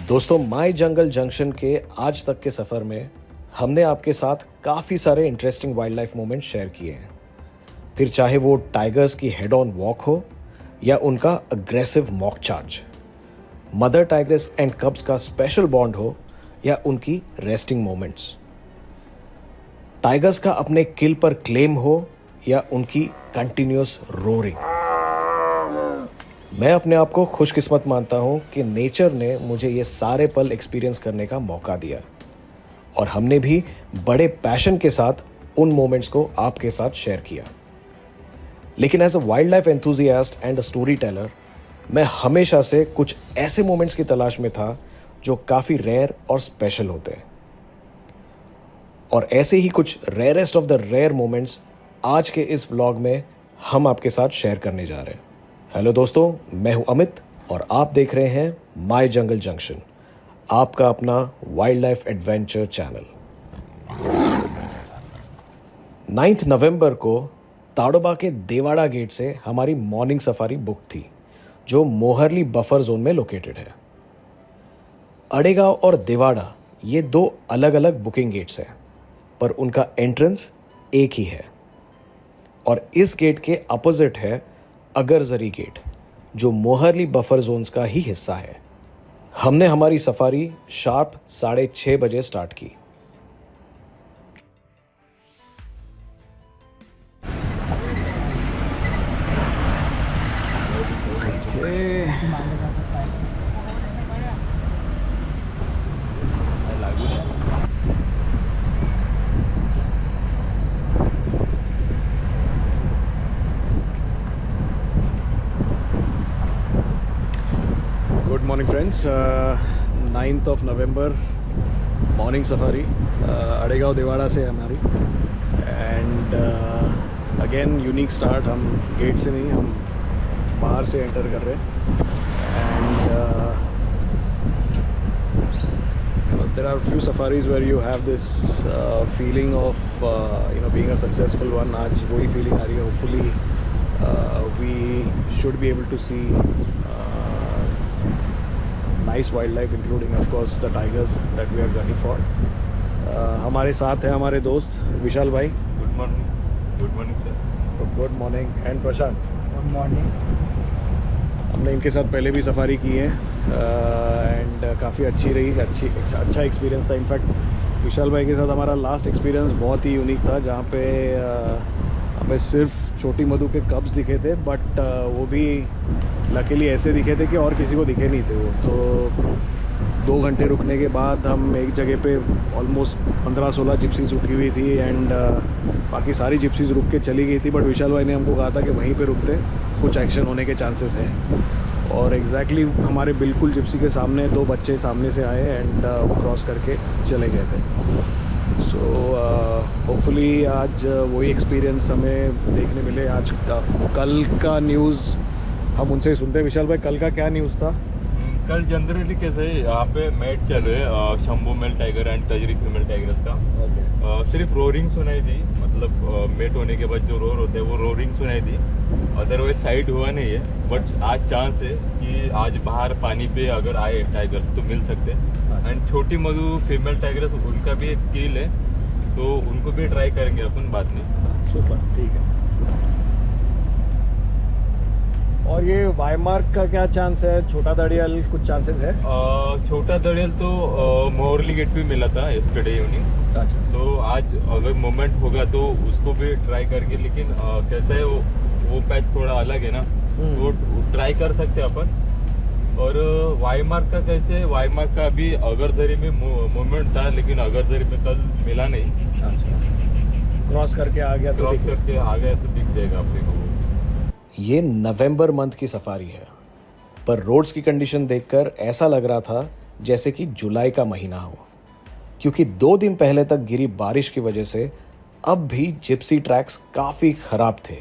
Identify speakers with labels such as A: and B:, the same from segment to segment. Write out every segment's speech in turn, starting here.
A: दोस्तों, my jungle junction के आज तक के सफ़र में हमने आपके साथ काफ़ी सारे interesting wild life moment share किए हैं। फिर चाहे वो टाइगर्स की हेड ऑन वॉक हो या उनका aggressive mock charge, mother tigress and कब्स का स्पेशल बॉन्ड हो या उनकी रेस्टिंग मोमेंट्स, टाइगर्स का अपने किल पर क्लेम हो या उनकी कंटिन्यूअस रोरिंग। मैं अपने आप को खुशकिस्मत मानता हूं कि नेचर ने मुझे ये सारे पल एक्सपीरियंस करने का मौका दिया और हमने भी बड़े पैशन के साथ उन मोमेंट्स को आपके साथ शेयर किया। लेकिन as a wildlife enthusiast and a storyteller, मैं हमेशा से कुछ ऐसे मोमेंट्स की तलाश में था जो काफ़ी रेयर और स्पेशल होते हैं। और ऐसे ही कुछ rarest of the rare moments आज के इस व्लॉग में हम आपके साथ शेयर करने जा रहे हैं। हेलो दोस्तों, मैं हूं अमित और आप देख रहे हैं माय जंगल जंक्शन, आपका अपना वाइल्ड लाइफ एडवेंचर चैनल। 9 नवंबर को ताडोबा के देवाड़ा गेट से हमारी मॉर्निंग सफारी बुक थी, जो मोहरली बफर जोन में लोकेटेड है। अड़ेगांव और देवाड़ा ये दो अलग अलग बुकिंग गेट्स हैं, पर उनका एंट्रेंस एक ही है। और इस गेट के अपोजिट है अगरजरी गेट, जो मोहरली बफर जोन्स का ही हिस्सा है। हमने हमारी सफारी शार्प 6:30 बजे स्टार्ट की। Good morning friends, 9th of November morning safari Adegaon Dewada से हमारी। एंड अगेन यूनिक स्टार्ट, हम गेट से नहीं, हम बाहर से एंटर कर रहे हैं। And there are few safaris where you have this feeling of being a successful one। आज वही फीलिंग आ रही है। Hopefully we should be able to see nice wildlife, including of course the tigers that we are gunning for। हमारे साथ है हमारे दोस्त विशाल भाई।
B: Good morning sir.
A: Good morning. And Prashant.
C: Good morning.
A: हमने इनके साथ पहले भी सफारी की है एंड काफ़ी अच्छी रही, अच्छा एक्सपीरियंस था। इनफैक्ट विशाल भाई के साथ हमारा लास्ट एक्सपीरियंस बहुत ही यूनिक था, जहाँ पे हमें सिर्फ छोटी मधु के कब्स दिखे थे, बट वो भी लकीली ऐसे दिखे थे कि और किसी को दिखे नहीं थे वो। तो 2 घंटे रुकने के बाद हम एक जगह पे ऑलमोस्ट 15-16 जिप्सीज रुकी हुई थी एंड बाकी सारी जिप्सीज रुक के चली गई थी। बट विशाल भाई ने हमको कहा था कि वहीं पे रुकते, कुछ एक्शन होने के चांसेस हैं। और एग्जैक्टली हमारे बिल्कुल जिप्सी के सामने 2 बच्चे सामने से आए एंड वो क्रॉस करके चले गए थे। सो होपफुली आज वही एक्सपीरियंस हमें देखने मिले। आज का कल का न्यूज़ हम उनसे सुनते हैं। विशाल भाई, कल का क्या न्यूज़ था?
B: कल जनरली कैसे है, यहाँ पे मैच चल रहे हैं Shambhu male tiger and Tajri female tigers का। सिर्फ रोरिंग सुनाई दी, मतलब मेट होने के बाद जो रोर होते हैं वो रोरिंग सुनाई दी, अदरवाइज साइड हुआ नहीं है। बट आज चांस है कि आज बाहर पानी पे अगर आए टाइगर्स तो मिल सकते हैं। एंड छोटी मधु फीमेल टाइगर्स, उनका भी एक कील है, तो उनको भी ट्राई करेंगे अपन बाद में।
A: सुपर, ठीक है। और ये वाईमार्क का क्या चांस है? छोटा दड़ियल कुछ चांसेस है?
B: छोटा दड़ियल तो मोरली गेट पे मिला था yesterday इवनिंग।
A: अच्छा।
B: तो आज अगर मोमेंट होगा तो उसको भी ट्राई करके, लेकिन कैसा है वो पैच थोड़ा अलग है ना, वो ट्राई कर सकते हैं अपन। और वाईमार्क का कैसे, वाईमार्क का अभी अगरदरी में मोमेंट था, लेकिन अगरदरी में कल मिला नहीं।
A: अच्छा, क्रॉस करके आ गया तो
B: क्रॉस करके आ गया तो दिख जाएगा अपने को।
C: ये नवंबर मंथ की सफारी है, पर रोड्स की कंडीशन देखकर ऐसा लग रहा था जैसे कि जुलाई का महीना हो, क्योंकि 2 दिन पहले तक गिरी बारिश की वजह से अब भी जिप्सी ट्रैक्स काफ़ी ख़राब थे।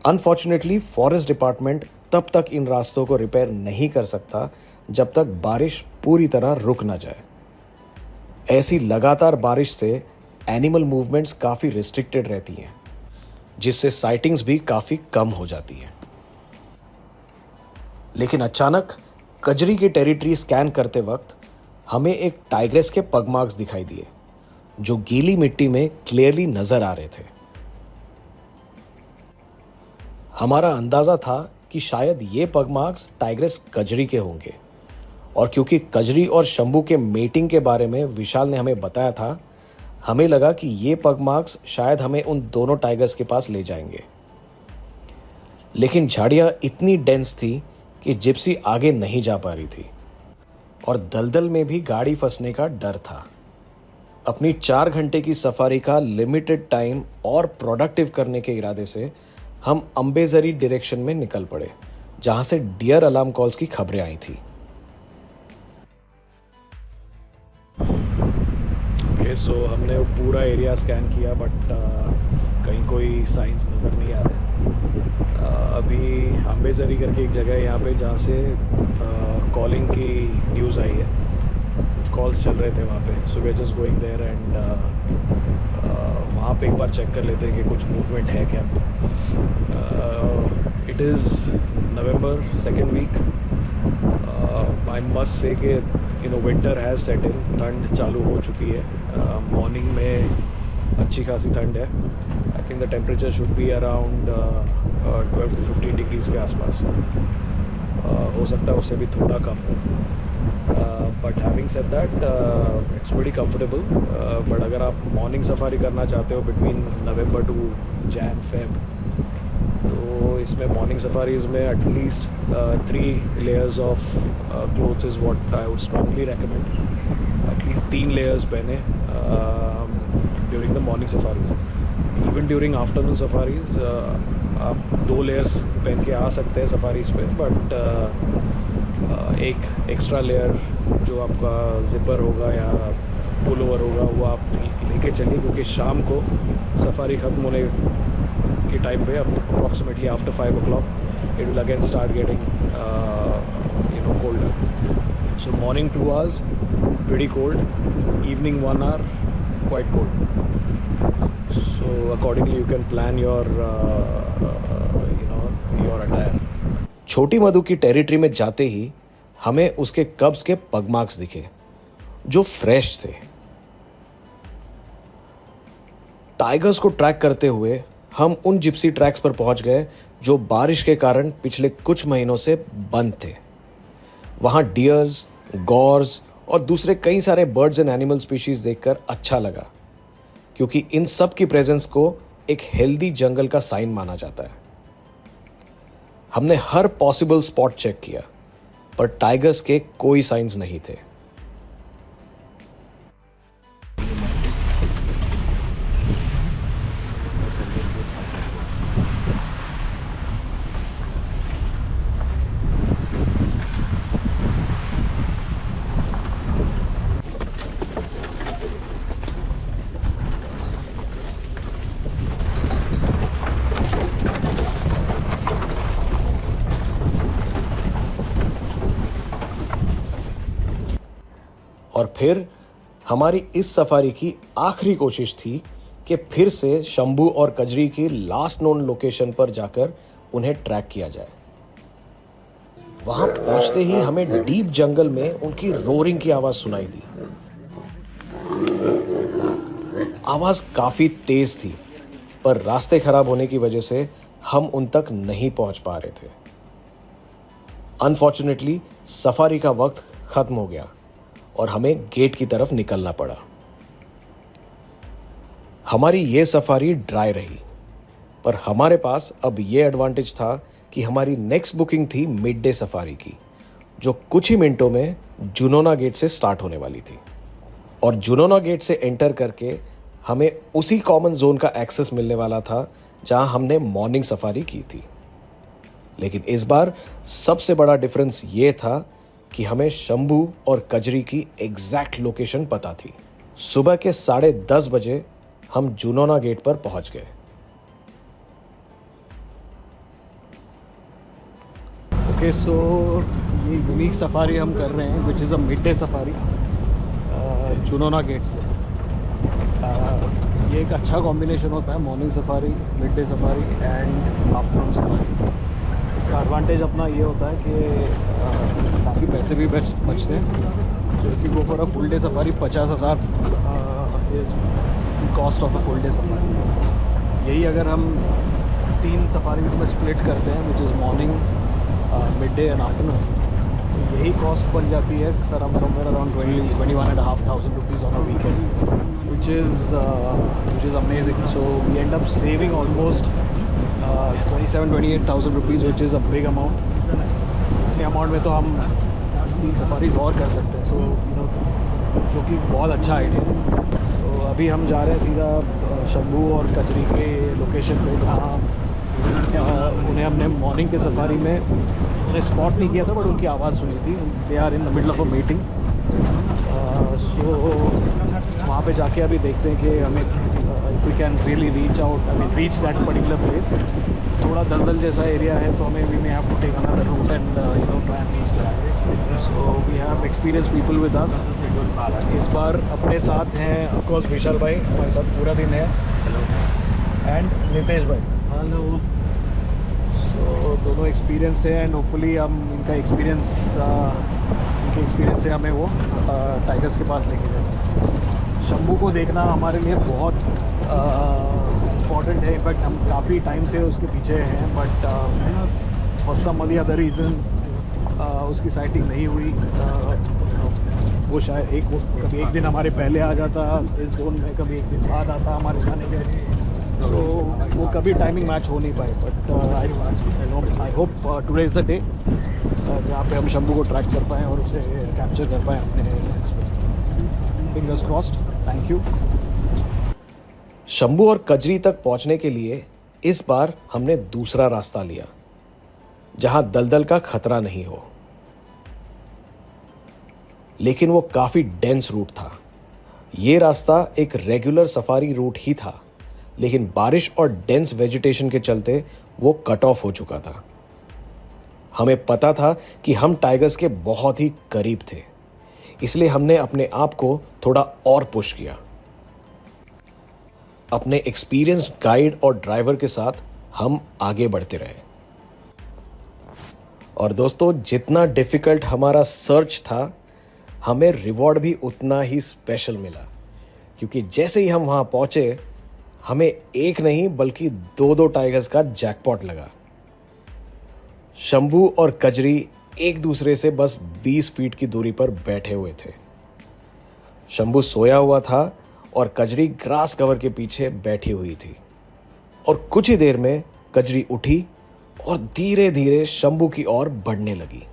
C: अनफॉर्चुनेटली फॉरेस्ट डिपार्टमेंट तब तक इन रास्तों को रिपेयर नहीं कर सकता जब तक बारिश पूरी तरह रुक ना जाए। ऐसी लगातार बारिश से एनिमल मूवमेंट्स काफ़ी रिस्ट्रिक्टेड रहती हैं, जिससे साइटिंग्स भी काफ़ी कम हो जाती हैं। लेकिन अचानक कजरी की टेरिटरी स्कैन करते वक्त हमें एक टाइग्रेस के पग मार्क्स दिखाई दिए, जो गीली मिट्टी में क्लियरली नजर आ रहे थे। हमारा अंदाजा था कि शायद ये पग मार्क्स टाइग्रेस कजरी के होंगे, और क्योंकि कजरी और शंभू के मेटिंग के बारे में विशाल ने हमें बताया था, हमें लगा कि ये पग मार्क्स शायद हमें उन दोनों टाइगर्स के पास ले जाएंगे। लेकिन झाड़ियां इतनी डेंस थी कि जिप्सी आगे नहीं जा पा रही थी, और दलदल में भी गाड़ी फंसने का डर था। अपनी 4 घंटे की सफारी का लिमिटेड टाइम और प्रोडक्टिव करने के इरादे से हम अम्बेजरी डायरेक्शन में निकल पड़े, जहां से डियर अलार्म कॉल्स की खबरें आई थी।
A: सो हमने वो पूरा एरिया स्कैन किया, बट कहीं कोई साइंस नज़र नहीं आ रहे। अभी अम्बेजरी करके एक जगह है यहाँ पे, जहाँ से कॉलिंग की न्यूज़ आई है। कुछ कॉल्स चल रहे थे वहाँ पे, so we are just going there and वहाँ पे एक बार चेक कर लेते हैं कि कुछ मूवमेंट है क्या। It is November second week. I must say कि विंटर हैज़ सेट इन, ठंड चालू हो चुकी है। मॉर्निंग में अच्छी खासी ठंड है। I think the temperature should be around 12 to 15 degrees के आसपास। हो सकता है उससे भी थोड़ा कम हो, but having said that it's very comfortable. But अगर आप मॉर्निंग सफारी करना चाहते हो between November to Jan Feb, तो इसमें मॉर्निंग सफारीज़ में at least 3 layers of clothes is what I would strongly recommend. At least 3 layers पहने during the morning safaris. Even during afternoon safaris आप 2 layers पहन के आ सकते हैं सफारीज़ पे, बट एक एक्स्ट्रा लेयर जो आपका जिपर होगा या पुल ओवर होगा वो आप लेके चलिए, क्योंकि शाम को सफारी ख़त्म होने के टाइम पे approximately after 5 o'clock it will again start getting colder. So morning 2 hours pretty cold, evening 1 hour quite cold. So accordingly you can plan your your attire.
C: छोटी मधु की टेरिटरी में जाते ही हमें उसके कब्ज के पग मार्क्स दिखे, जो फ्रेश थे। टाइगर्स को ट्रैक करते हुए हम उन जिप्सी ट्रैक्स पर पहुंच गए जो बारिश के कारण पिछले कुछ महीनों से बंद थे। वहां डियर्स, गॉर्स और दूसरे कई सारे बर्ड्स एंड एनिमल स्पीशीज देखकर अच्छा लगा, क्योंकि इन सब की प्रेजेंस को एक हेल्दी जंगल का साइन माना जाता है। हमने हर पॉसिबल स्पॉट चेक किया, पर टाइगर्स के कोई साइंस नहीं थे। और फिर हमारी इस सफारी की आखिरी कोशिश थी कि फिर से शंभू और कजरी की लास्ट नोन लोकेशन पर जाकर उन्हें ट्रैक किया जाए। वहां पहुंचते ही हमें डीप जंगल में उनकी रोरिंग की आवाज सुनाई दी। आवाज काफी तेज थी, पर रास्ते खराब होने की वजह से हम उन तक नहीं पहुंच पा रहे थे। अनफॉर्चुनेटली सफारी का वक्त ख़त्म हो गया और हमें गेट की तरफ निकलना पड़ा। हमारी ये सफारी ड्राई रही, पर हमारे पास अब ये एडवांटेज था कि हमारी नेक्स्ट बुकिंग थी मिड डे सफारी की, जो कुछ ही मिनटों में जुनोना गेट से स्टार्ट होने वाली थी। और जुनोना गेट से एंटर करके हमें उसी कॉमन जोन का एक्सेस मिलने वाला था जहां हमने मॉर्निंग सफारी की थी। लेकिन इस बार सबसे बड़ा डिफरेंस ये था कि हमें शंभू और कजरी की एग्जैक्ट लोकेशन पता थी। सुबह के 10:30 बजे हम जुनोना गेट पर पहुंच गए।
A: ओके, सो ये यूनिक सफारी हम कर रहे हैं which is a mid day safari Junona gate से। ये एक अच्छा कॉम्बिनेशन होता है, morning safari, mid day safari and afternoon safari. इसका एडवांटेज अपना ये होता है कि काफ़ी पैसे भी बचते हैं। So if you go for a full day safari 50,000 is cost of a full day safari. यही अगर हम 3 सफारीज में स्प्लिट करते हैं which is morning, mid day and afternoon, यही कॉस्ट बन जाती है सर हम somewhere around 21,500 rupees on a weekend, which is amazing. So we end up saving almost 27,000-28,000 rupees, which is a big amount. इतने amount में तो हम 3 safaris और कर सकते हैं, सो जो कि बहुत अच्छा आइडिया है। सो अभी हम जा रहे हैं सीधा शंभू और कजरी के लोकेशन पे, जहाँ उन्हें हमने मॉर्निंग के सफारी में उन्हें स्पॉट नहीं किया था, बट उनकी आवाज़ सुनी थी। They are in the middle of a meeting. So वहाँ पे जाके अभी देखते हैं कि हमें if we can really reach that particular place. थोड़ा दलदल जैसा एरिया है, तो हमें we may have to take another route and try and reach that. So we have experience people with us. इस बार अपने साथ हैं ऑफ कोर्स विशाल भाई, हमारे साथ पूरा दिन है, एंड नितेश भाई। हेलो। सो दोनों एक्सपीरियंस्ड है एंड होपफुली हम इनके एक्सपीरियंस से हमें वो टाइगर्स के पास लेके जाएंगे। शंभू को देखना हमारे लिए बहुत इम्पॉर्टेंट है। इनफैक्ट हम काफ़ी टाइम से उसके पीछे हैं, but for some other reason उसकी साइटिंग नहीं हुई। वो शायद कभी एक दिन हमारे पहले आ जाता इस जोन में, कभी एक दिन बाद आता हमारे जाने के, तो वो कभी टाइमिंग मैच हो नहीं पाए। But I hope today is the day जहाँ पे हम शंभू को ट्रैक कर पाएँ और उसे कैप्चर कर पाएँ अपने लेंस पे। Fingers crossed. Thank you.
C: Shambhu और कजरी तक पहुंचने के लिए इस बार हमने दूसरा रास्ता लिया, जहां दलदल का खतरा नहीं हो। लेकिन वो काफी डेंस रूट था। ये रास्ता एक रेगुलर सफारी रूट ही था, लेकिन बारिश और डेंस वेजिटेशन के चलते वो कट ऑफ हो चुका था। हमें पता था कि हम टाइगर्स के बहुत ही करीब थे, इसलिए हमने अपने आप को थोड़ा और पुश किया। अपने एक्सपीरियंस्ड गाइड और ड्राइवर के साथ हम आगे बढ़ते रहे। और दोस्तों, जितना डिफिकल्ट हमारा सर्च था, हमें रिवॉर्ड भी उतना ही स्पेशल मिला, क्योंकि जैसे ही हम वहां पहुंचे, हमें एक नहीं बल्कि 2 टाइगर्स का जैकपॉट लगा। शंभू और कजरी एक दूसरे से बस 20 फीट की दूरी पर बैठे हुए थे। शंभू सोया हुआ था और कजरी ग्रास कवर के पीछे बैठी हुई थी। और कुछ ही देर में कजरी उठी और धीरे धीरे शंभू की ओर बढ़ने लगी।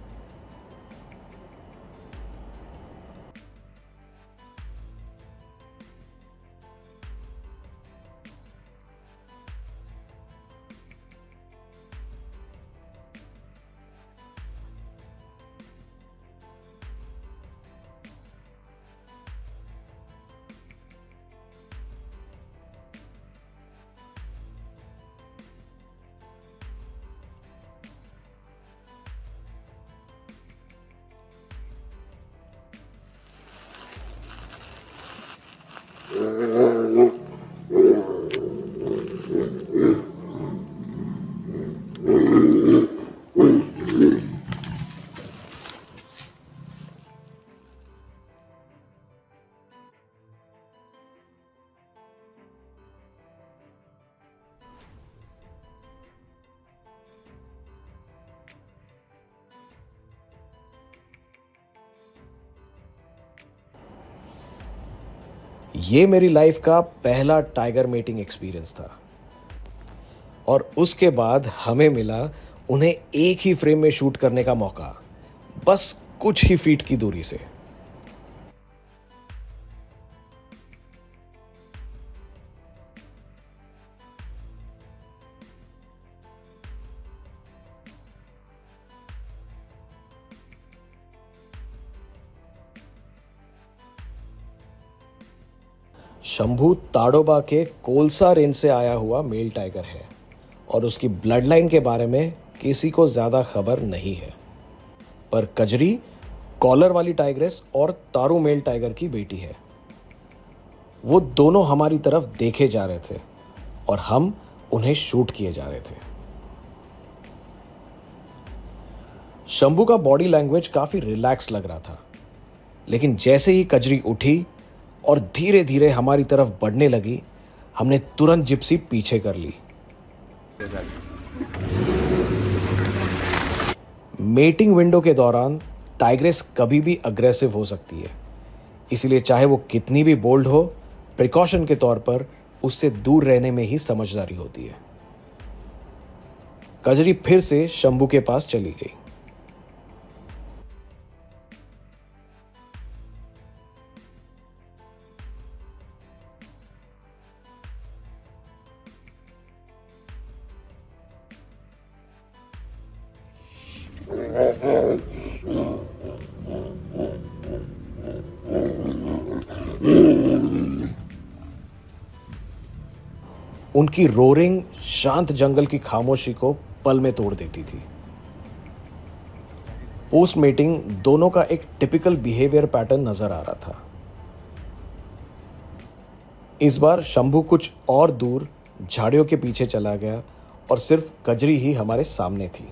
C: ये मेरी लाइफ का पहला टाइगर मेटिंग एक्सपीरियंस था और उसके बाद हमें मिला उन्हें एक ही फ्रेम में शूट करने का मौका, बस कुछ ही फीट की दूरी से। शंभू ताडोबा के कोलसा रेंज से आया हुआ मेल टाइगर है और उसकी ब्लड लाइन के बारे में किसी को ज़्यादा खबर नहीं है। पर कजरी कॉलर वाली टाइग्रेस और तारू मेल टाइगर की बेटी है। वो दोनों हमारी तरफ देखे जा रहे थे और हम उन्हें शूट किए जा रहे थे। शंभू का बॉडी लैंग्वेज काफ़ी रिलैक्स लग रहा था, लेकिन जैसे ही कजरी उठी और धीरे धीरे हमारी तरफ बढ़ने लगी, हमने तुरंत जिप्सी पीछे कर ली। मेटिंग विंडो के दौरान टाइग्रेस कभी भी अग्रेसिव हो सकती है, इसलिए चाहे वो कितनी भी बोल्ड हो, प्रिकॉशन के तौर पर उससे दूर रहने में ही समझदारी होती है। कजरी फिर से शंभू के पास चली गई। उनकी रोरिंग शांत जंगल की खामोशी को पल में तोड़ देती थी। पोस्ट मीटिंग दोनों का एक टिपिकल बिहेवियर पैटर्न नजर आ रहा था। इस बार शंभू कुछ और दूर झाड़ियों के पीछे चला गया और सिर्फ कजरी ही हमारे सामने थी।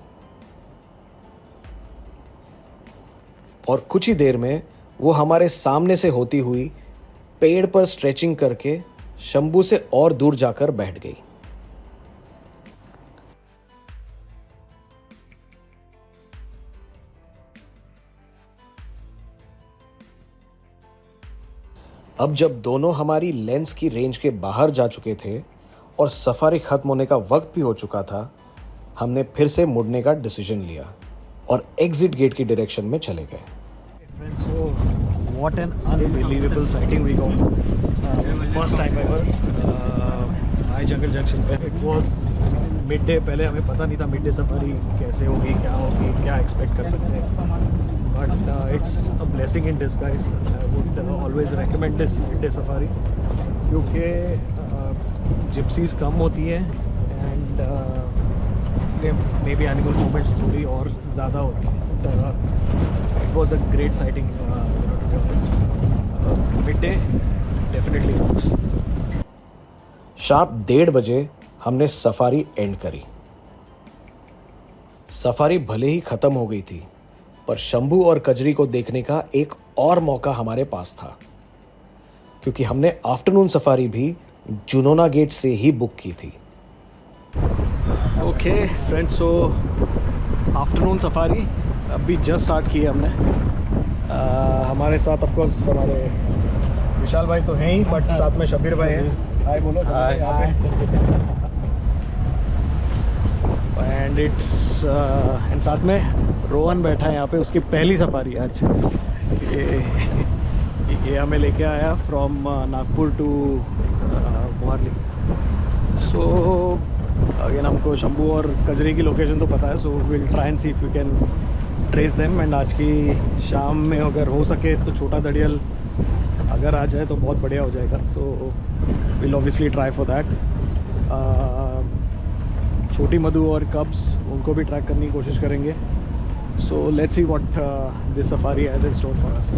C: और कुछ ही देर में वो हमारे सामने से होती हुई पेड़ पर स्ट्रेचिंग करके शंभू से और दूर जाकर बैठ गई। अब जब दोनों हमारी लेंस की रेंज के बाहर जा चुके थे और सफारी खत्म होने का वक्त भी हो चुका था, हमने फिर से मुड़ने का डिसीजन लिया और एग्जिट गेट की डायरेक्शन में चले गए।
A: So what an unbelievable sighting we got. First time ever. I jungle junction पे। It was midday, पहले हमें पता नहीं था मिड डे सफारी कैसे होगी, क्या एक्सपेक्ट कर सकते हैं। But it's a blessing in disguise. I would always recommend this mid day safari, क्योंकि जिप्सीज कम होती है एंड इसलिए मे बी एनिमल मूवमेंट्स थोड़ी और ज़्यादा होती हैं। It was a great sighting, to be honest. Midday definitely works.
C: Sharp 1:30 बजे हमने सफारी एंड करी। सफारी भले ही खत्म हो गई थी, पर शंभू और कजरी को देखने का एक और मौका हमारे पास था, क्योंकि हमने आफ्टरनून सफारी भी जुनोना गेट से ही बुक की थी।
A: ओके फ्रेंड्स, सो आफ्टरनून सफारी अभी जस्ट स्टार्ट की है हमने। हमारे साथ ऑफ कोर्स हमारे विशाल भाई तो हैं ही, बट साथ में शबीर भाई हैं। हाय बोलो। हाय। एंड साथ में रोहन बैठा है यहाँ पे, उसकी पहली सफारी आज। ये हमें लेके आया from Nagpur to Mohali. So again हमको शंभू और कजरी की लोकेशन तो पता है, so will try and see if you can trace them. And आज की शाम में अगर हो सके तो छोटा दड़ियल अगर आ जाए तो बहुत बढ़िया हो जाएगा। So will obviously try for that. छोटी मधु और कब्स, उनको भी ट्रैक करने की कोशिश करेंगे। So let's see what this safari has in store for us.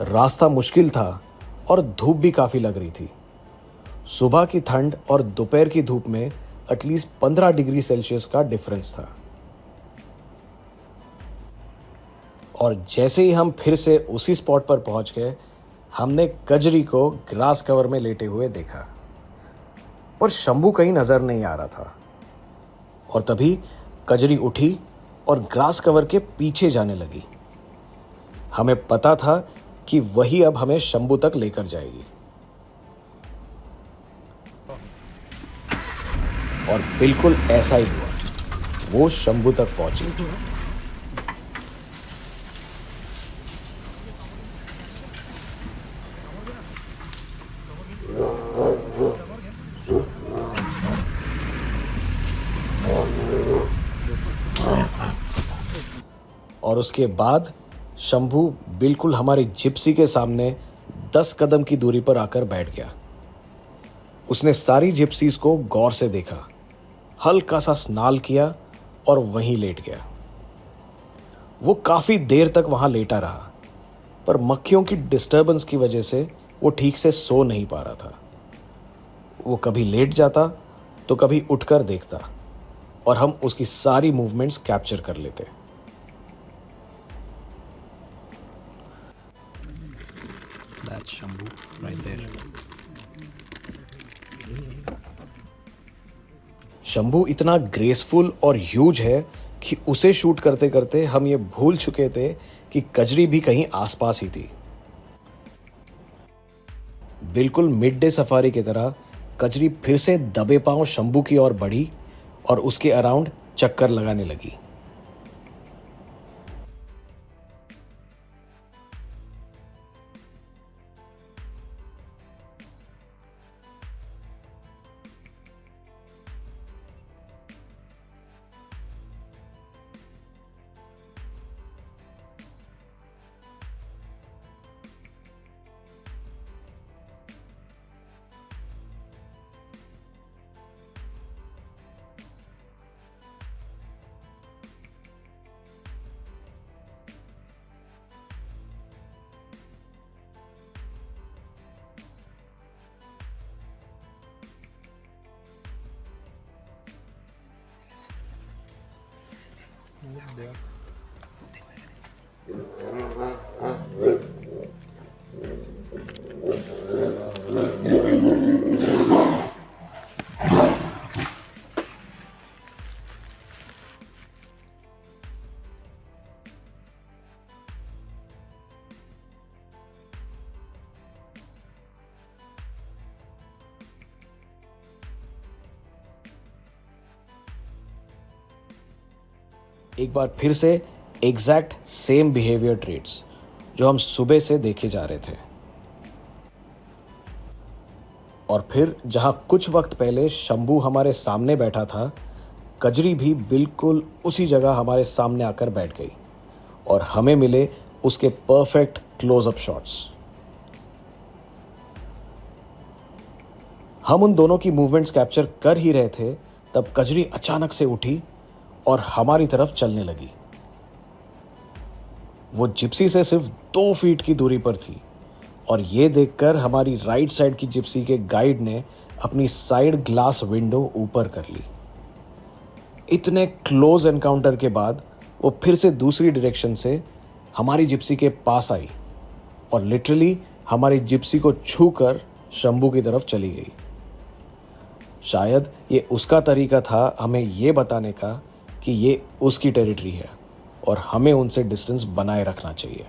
C: रास्ता मुश्किल था और धूप भी काफ़ी लग रही थी। सुबह की ठंड और दोपहर की धूप में एटलीस्ट 15 डिग्री सेल्सियस का डिफरेंस था। और जैसे ही हम फिर से उसी स्पॉट पर पहुंच गए, हमने कजरी को ग्रास कवर में लेटे हुए देखा, पर शंभू कहीं नज़र नहीं आ रहा था। और तभी कजरी उठी और ग्रास कवर के पीछे जाने लगी। हमें पता था कि वही अब हमें शंभू तक लेकर जाएगी। और बिल्कुल ऐसा ही हुआ, वो शंभू तक पहुंची। और उसके बाद शंभू बिल्कुल हमारी जिप्सी के सामने 10 कदम की दूरी पर आकर बैठ गया। उसने सारी जिप्सीज को गौर से देखा, हल्का सा स्नाल किया और वहीं लेट गया। वो काफी देर तक वहां लेटा रहा, पर मक्खियों की डिस्टर्बेंस की वजह से वो ठीक से सो नहीं पा रहा था। वो कभी लेट जाता तो कभी उठकर देखता और हम उसकी सारी मूवमेंट्स कैप्चर कर लेते।
A: That's Shambhu right there.
C: Shambhu इतना ग्रेसफुल और ह्यूज है कि उसे शूट करते करते हम ये भूल चुके थे कि कजरी भी कहीं आसपास ही थी। बिल्कुल मिड डे सफारी की तरह कजरी फिर से दबे पांव शंभू की ओर बढ़ी और उसके अराउंड चक्कर लगाने लगी। एक बार फिर से एग्जैक्ट सेम बिहेवियर ट्रेट्स जो हम सुबह से देखे जा रहे थे। और फिर जहां कुछ वक्त पहले शंभू हमारे सामने बैठा था, कजरी भी बिल्कुल उसी जगह हमारे सामने आकर बैठ गई और हमें मिले उसके परफेक्ट क्लोजअप शॉट्स। हम उन दोनों की मूवमेंट्स कैप्चर कर ही रहे थे, तब कजरी अचानक से उठी और हमारी तरफ चलने लगी। वो जिप्सी से सिर्फ 2 फीट की दूरी पर थी और ये देखकर हमारी राइट साइड की जिप्सी के गाइड ने अपनी साइड ग्लास विंडो ऊपर कर ली। इतने क्लोज एनकाउंटर के बाद वो फिर से दूसरी डायरेक्शन से हमारी जिप्सी के पास आई और लिटरली हमारी जिप्सी को छूकर शंभू की तरफ चली गई। शायद ये उसका तरीका था हमें ये बताने का कि ये उसकी टेरिटरी है और हमें उनसे डिस्टेंस बनाए रखना चाहिए।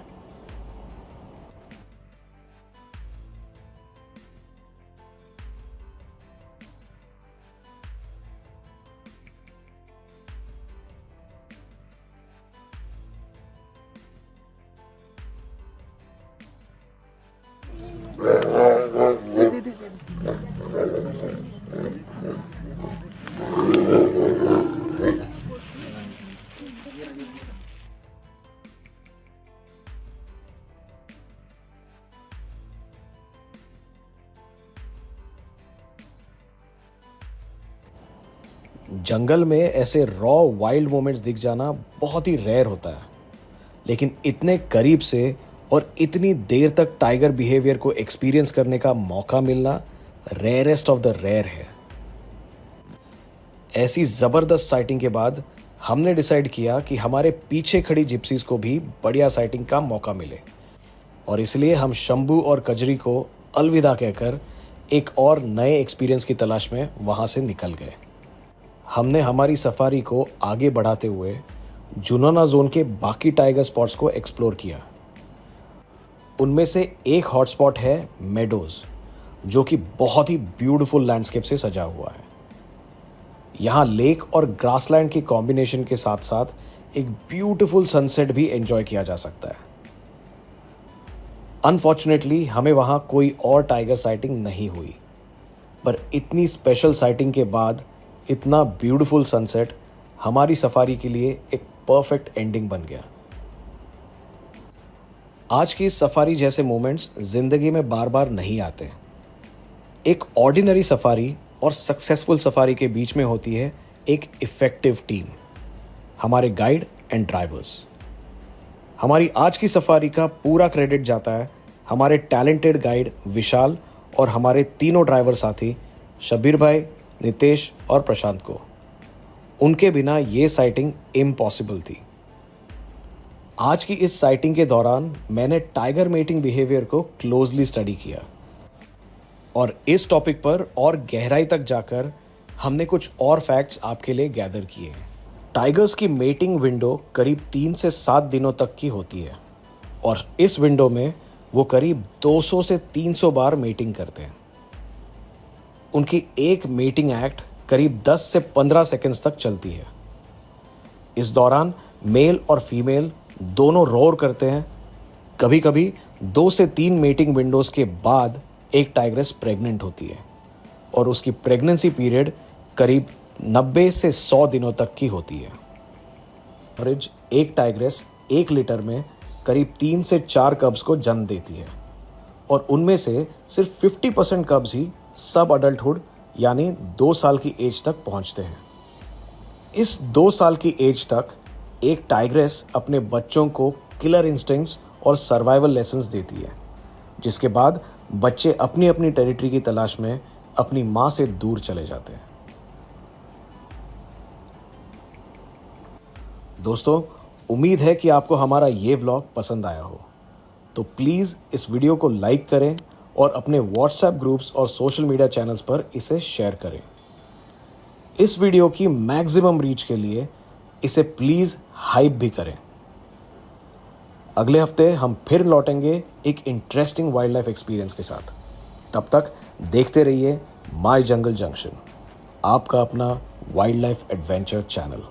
C: जंगल में ऐसे रॉ वाइल्ड मोमेंट्स दिख जाना बहुत ही रेयर होता है, लेकिन इतने करीब से और इतनी देर तक टाइगर बिहेवियर को एक्सपीरियंस करने का मौका मिलना रेयरेस्ट ऑफ द रेयर है। ऐसी ज़बरदस्त साइटिंग के बाद हमने डिसाइड किया कि हमारे पीछे खड़ी जिप्सीज को भी बढ़िया साइटिंग का मौका मिले और इसलिए हम शंभू और कजरी को अलविदा कहकर एक और नए एक्सपीरियंस की तलाश में वहाँ से निकल गए। हमने हमारी सफारी को आगे बढ़ाते हुए जुनोना जोन के बाकी टाइगर स्पॉट्स को एक्सप्लोर किया, उनमें से एक हॉटस्पॉट है मेडोज़, जो कि बहुत ही ब्यूटीफुल लैंडस्केप से सजा हुआ है। यहाँ लेक और ग्रासलैंड के कॉम्बिनेशन के साथ साथ एक ब्यूटीफुल सनसेट भी एंजॉय किया जा सकता है। अनफॉर्चुनेटली हमें वहाँ कोई और टाइगर साइटिंग नहीं हुई, पर इतनी स्पेशल साइटिंग के बाद इतना ब्यूटीफुल सनसेट हमारी सफारी के लिए एक परफेक्ट एंडिंग बन गया। आज की इस सफारी जैसे मोमेंट्स जिंदगी में बार बार नहीं आते। एक ऑर्डिनरी सफारी और सक्सेसफुल सफारी के बीच में होती है एक इफेक्टिव टीम, हमारे गाइड एंड ड्राइवर्स। हमारी आज की सफारी का पूरा क्रेडिट जाता है हमारे टैलेंटेड गाइड विशाल और हमारे तीनों ड्राइवर साथी शब्बीर भाई, नितेश और प्रशांत को। उनके बिना ये साइटिंग इम्पॉसिबल थी। आज की इस साइटिंग के दौरान मैंने टाइगर मेटिंग बिहेवियर को क्लोजली स्टडी किया और इस टॉपिक पर और गहराई तक जाकर हमने कुछ और फैक्ट्स आपके लिए गैदर किए हैं। टाइगर्स की मेटिंग विंडो करीब 3 से 7 दिनों तक की होती है और इस विंडो में वो करीब 200 से 300 बार मेटिंग करते हैं। उनकी एक मेटिंग एक्ट करीब 10 से 15 सेकंड्स तक चलती है। इस दौरान मेल और फीमेल दोनों रोर करते हैं। कभी कभी 2 से 3 मेटिंग विंडोज के बाद एक टाइग्रेस प्रेग्नेंट होती है और उसकी प्रेगनेंसी पीरियड करीब 90 से 100 दिनों तक की होती है। एवरेज एक टाइग्रेस 1 लीटर में करीब 3 से 4 कब्स को जन्म देती है और उनमें से सिर्फ 50% कब्स ही सब अडल्टहुड यानी 2 साल की एज तक पहुंचते हैं। इस 2 साल की एज तक एक टाइग्रेस अपने बच्चों को किलर इंस्टिंक्ट्स और सर्वाइवल लेसन्स देती है, जिसके बाद बच्चे अपनी अपनी टेरिटरी की तलाश में अपनी मां से दूर चले जाते हैं। दोस्तों, उम्मीद है कि आपको हमारा ये व्लॉग पसंद आया हो, तो प्लीज़ इस वीडियो को लाइक करें और अपने व्हाट्सएप ग्रुप्स और सोशल मीडिया चैनल्स पर इसे शेयर करें। इस वीडियो की मैक्सिमम रीच के लिए इसे प्लीज़ हाइप भी करें। अगले हफ्ते हम फिर लौटेंगे एक इंटरेस्टिंग वाइल्ड लाइफ एक्सपीरियंस के साथ। तब तक देखते रहिए माय जंगल जंक्शन, आपका अपना वाइल्ड लाइफ एडवेंचर चैनल।